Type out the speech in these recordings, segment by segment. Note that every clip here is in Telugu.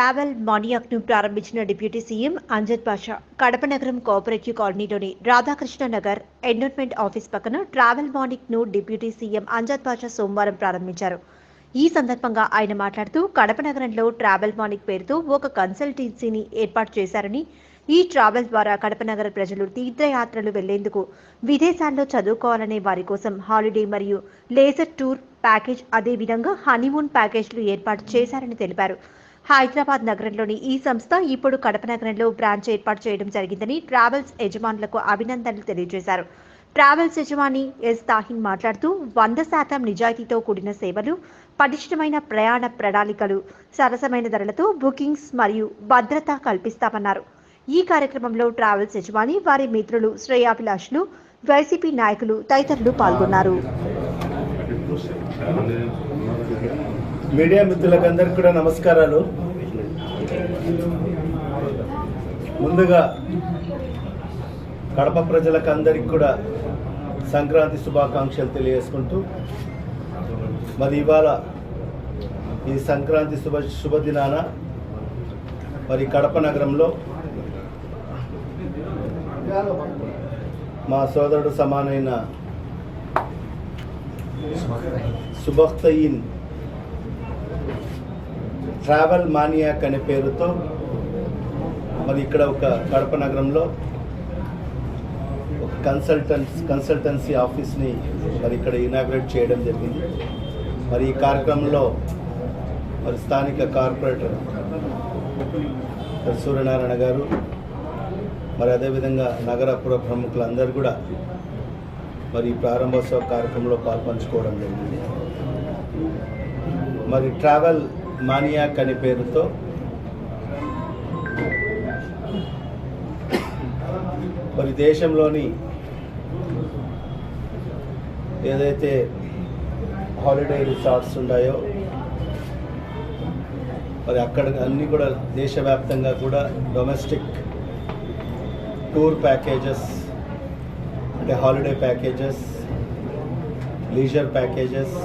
ట్రావెల్ మానియాక్ను ప్రారంభించిన డిప్యూటీ సీఎం అంజద్ బాషా కడప నగరం కోఆపరేటివ్ కాలనీలోని రాధాకృష్ణ నగర్ ఎండోన్మెంట్ ఆఫీస్ పక్కన ట్రావెల్ మానిక్ను డిప్యూటీ సీఎం అంజద్ బాషా సోమవారం ప్రారంభించారు. ఈ సందర్భంగా ఆయన మాట్లాడుతూ కడప నగరంలో ట్రావెల్ మానిక్ పేరుతో ఒక కన్సల్టెన్సీని ఏర్పాటు చేశారని, ఈ ట్రావెల్ ద్వారా కడప నగర ప్రజలు తీర్థయాత్రలు వెళ్లేందుకు, విదేశాల్లో చదువుకోవాలనే వారి కోసం హాలిడే మరియు లేజర్ టూర్ ప్యాకేజ్, అదేవిధంగా హనీమూన్ ప్యాకేజ్లు ఏర్పాటు చేశారని తెలిపారు. హైదరాబాద్ నగరంలోని ఈ సంస్థ ఇప్పుడు కడప నగరంలో బ్రాంచ్ ఏర్పాటు చేయడం జరిగిందని ట్రావెల్స్ యజమానులకు అభినందనలు తెలియజేశారు. ట్రావెల్స్ యజమాని ఎస్ తాహిన్ మాట్లాడుతూ 100% నిజాయితీతో కూడిన సేవలు, పటిష్టమైన ప్రయాణ ప్రణాళికలు, సరసమైన ధరలతో బుకింగ్స్ మరియు భద్రత కల్పిస్తామన్నారు. ఈ కార్యక్రమంలో ట్రావెల్స్ యజమాని, వారి మిత్రులు, శ్రేయాభిలాషులు, వైసీపీ నాయకులు తదితరులు పాల్గొన్నారు. మీడియా మిత్రులకందరికీ కూడా నమస్కారాలు. ముందుగా కడప ప్రజలకు అందరికీ కూడా సంక్రాంతి శుభాకాంక్షలు తెలియజేసుకుంటూ, మరి ఇవాళ ఈ సంక్రాంతి శుభదినాన మరి కడప నగరంలో మా సోదరుడు సమానైన సుబఖ్తయీన్ ట్రావెల్ మానియాక్ అనే పేరుతో మరి ఇక్కడ ఒక కడప నగరంలో ఒక కన్సల్టెన్సీ ఆఫీస్ని మరి ఇక్కడ ఇనాగ్రేట్ చేయడం జరిగింది. మరి ఈ కార్యక్రమంలో మరి స్థానిక కార్పొరేటర్ సూర్యనారాయణ గారు, మరి అదేవిధంగా నగరపుర ప్రముఖులందరూ కూడా మరి ప్రారంభోత్సవ కార్యక్రమంలో పాల్పంచుకోవడం జరిగింది. మరి ట్రావెల్ మానియాక్ అనే పేరుతో మరి దేశంలోని ఏదైతే హాలిడే రిసార్ట్స్ ఉన్నాయో మరి అక్కడ అన్నీ కూడా దేశవ్యాప్తంగా కూడా డొమెస్టిక్ టూర్ ప్యాకేజెస్, అంటే హాలిడే ప్యాకేజెస్, లీజర్ ప్యాకేజెస్,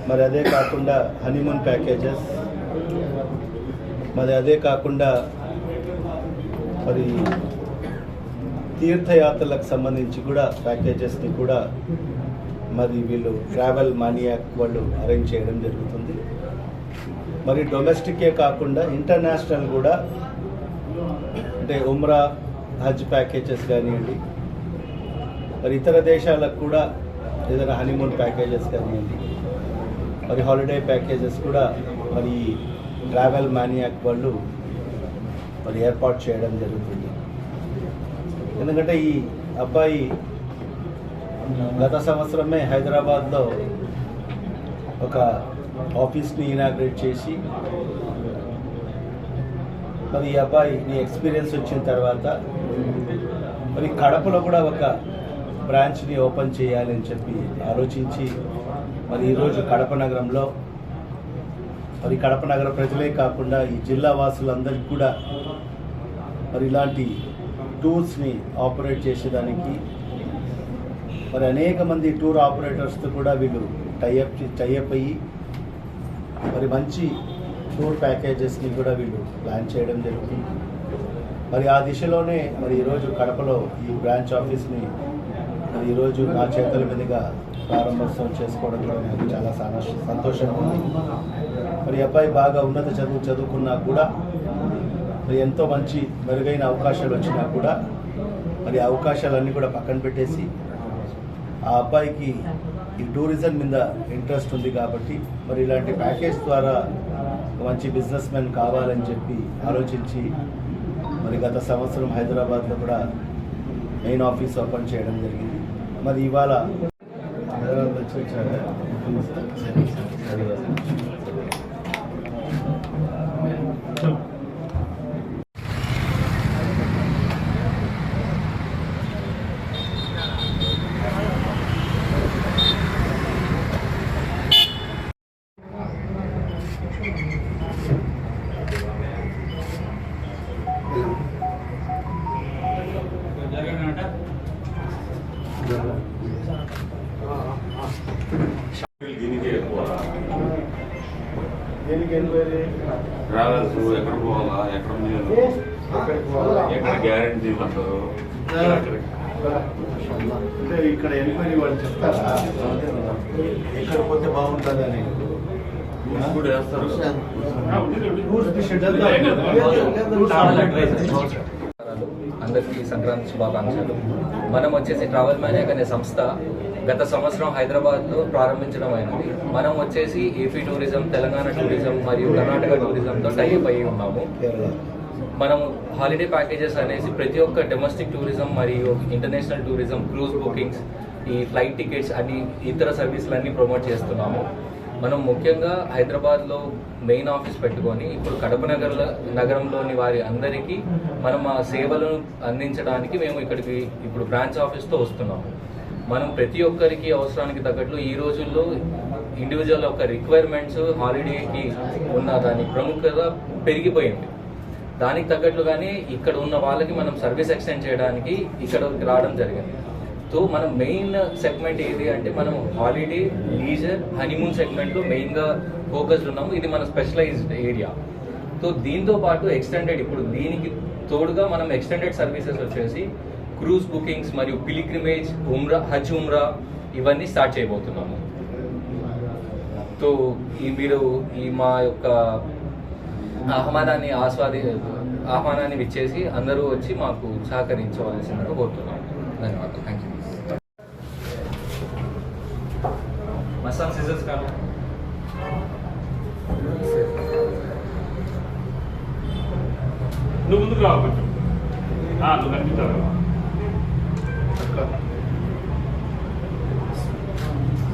మరి అదే కాకుండా హనీమూన్ ప్యాకేజెస్, మరి అదే కాకుండా మరి తీర్థయాత్రలకు సంబంధించి కూడా ప్యాకేజెస్ని కూడా మరి వీళ్ళు ట్రావెల్ మానియాక్ వాళ్ళు అరేంజ్ చేయడం జరుగుతుంది. మరి డొమెస్టికే కాకుండా ఇంటర్నేషనల్ కూడా, అంటే ఉమ్రా, హజ్ ప్యాకేజెస్ కానివ్వండి, మరి ఇతర దేశాలకు కూడా ఏదైనా హనీమూన్ ప్యాకేజెస్ కానివ్వండి, మరి హాలిడే ప్యాకేజెస్ కూడా మరి ట్రావెల్ మానియాక్ వాళ్ళు మరి ఏర్పాటు చేయడం జరుగుతుంది. ఎందుకంటే ఈ అబ్బాయి గత సంవత్సరమే హైదరాబాద్లో ఒక ఆఫీస్ని ఇనాగ్రేట్ చేసి, మరి ఈ అబ్బాయిని ఎక్స్పీరియన్స్ వచ్చిన తర్వాత మరి కడపలో కూడా ఒక బ్రాంచ్ని ఓపెన్ చేయాలని చెప్పి ఆలోచించి మరి ఈరోజు కడప నగరంలో మరి కడప నగర ప్రజలే కాకుండా ఈ జిల్లా వాసులందరికీ కూడా మరి ఇలాంటి టూర్స్ని ఆపరేట్ చేసేదానికి మరి అనేక మంది టూర్ ఆపరేటర్స్తో కూడా వీళ్ళు టైఅప్ అయ్యి మరి మంచి టూర్ ప్యాకేజెస్ని కూడా వీళ్ళు ప్లాన్ చేయడం జరుగుతుంది. మరి ఆ దిశలోనే మరి ఈరోజు కడపలో ఈ బ్రాంచ్ ఆఫీస్ని మరి ఈరోజు నా చేతుల మీదుగా ప్రారంభోత్సవం చేసుకోవడం కూడా నాకు చాలా సంతోషంగా ఉంది. మరి అబ్బాయి బాగా ఉన్నత చదువుకున్నా కూడా మరి ఎంతో మంచి మెరుగైన అవకాశాలు వచ్చినా కూడా మరి అవకాశాలన్నీ కూడా పక్కన పెట్టేసి ఆ అబ్బాయికి ఈ టూరిజం మీద ఇంట్రెస్ట్ ఉంది కాబట్టి మరి ఇలాంటి ప్యాకేజ్ ద్వారా మంచి బిజినెస్ మ్యాన్ కావాలని చెప్పి ఆలోచించి మరి గత సంవత్సరం హైదరాబాద్లో కూడా మెయిన్ ఆఫీస్ ఓపెన్ చేయడం జరిగింది. మరి ఇవాళ దేనికి ఎంక్వైరీ? ట్రావెల్స్ ఎక్కడ పోవాలా, ఎక్కడ ఉంది, ఎక్కడికి పోవాలా? ఎక్కడ గ్యారెంటీ అంటారు. అంటే ఇక్కడ ఎంక్వైరీ వాళ్ళు చెప్తారా ఎక్కడ పోతే బాగుంటుందని? కూడా వేస్తారు. అందరికీ సంక్రాంతి శుభాకాంక్షలు. మనం వచ్చేసి ట్రావెల్ మేనేజ్ అనే సంస్థ గత సంవత్సరం హైదరాబాద్లో ప్రారంభించడం అయినది. మనం వచ్చేసి ఏపీ టూరిజం, తెలంగాణ టూరిజం మరియు కర్ణాటక టూరిజంతో టైఅప్ అయ్యి ఉన్నాము. మనం హాలిడే ప్యాకేజెస్ అనేసి ప్రతి ఒక్క డొమెస్టిక్ టూరిజం మరియు ఇంటర్నేషనల్ టూరిజం, క్రూజ్ బుకింగ్స్, ఈ ఫ్లైట్ టికెట్స్ అన్ని ఇతర సర్వీసులన్నీ ప్రమోట్ చేస్తున్నాము. మనం ముఖ్యంగా హైదరాబాద్లో మెయిన్ ఆఫీస్ పెట్టుకొని ఇప్పుడు కడప నగరంలోని వారి అందరికీ మనం ఆ సేవలను అందించడానికి మేము ఇక్కడికి ఇప్పుడు బ్రాంచ్ ఆఫీస్తో వస్తున్నాము. మనం ప్రతి ఒక్కరికి అవసరానికి తగ్గట్లు ఈ రోజుల్లో ఇండివిజువల్ యొక్క రిక్వైర్మెంట్స్ హాలిడేకి ఉన్న దాని ప్రముఖత పెరిగిపోయింది. దానికి తగ్గట్లుగానే ఇక్కడ ఉన్న వాళ్ళకి మనం సర్వీస్ ఎక్స్టెండ్ చేయడానికి ఇక్కడికి రావడం జరిగింది. సో మనం మెయిన్ సెగ్మెంట్ ఏది అంటే మనం హాలిడే, లీజర్, హనీమూన్ సెగ్మెంట్లో మెయిన్గా ఫోకస్డ్ ఉన్నాము. ఇది మన స్పెషలైజ్డ్ ఏరియా. సో దీంతో పాటు ఎక్స్టెండెడ్, ఇప్పుడు దీనికి తోడుగా మనం ఎక్స్టెండెడ్ సర్వీసెస్ వచ్చేసి క్రూజ్ బుకింగ్స్ మరియు పిలిగ్రిమేజ్, హజ్ ఉమ్రా ఇవన్నీ స్టార్ట్ చేయబోతున్నాము. సో మీరు మా యొక్క ఆహ్వానాన్ని విచ్చేసి అందరూ వచ్చి మాకు సహకరించవలసిందిగా కోరుతున్నాము. ధన్యవాదాలు. Thank you. మసాన్ సీజర్స్ కాదు, నువ్వు ముందుకు రావు కొంచెం, నువ్వు కనిపిస్తావు.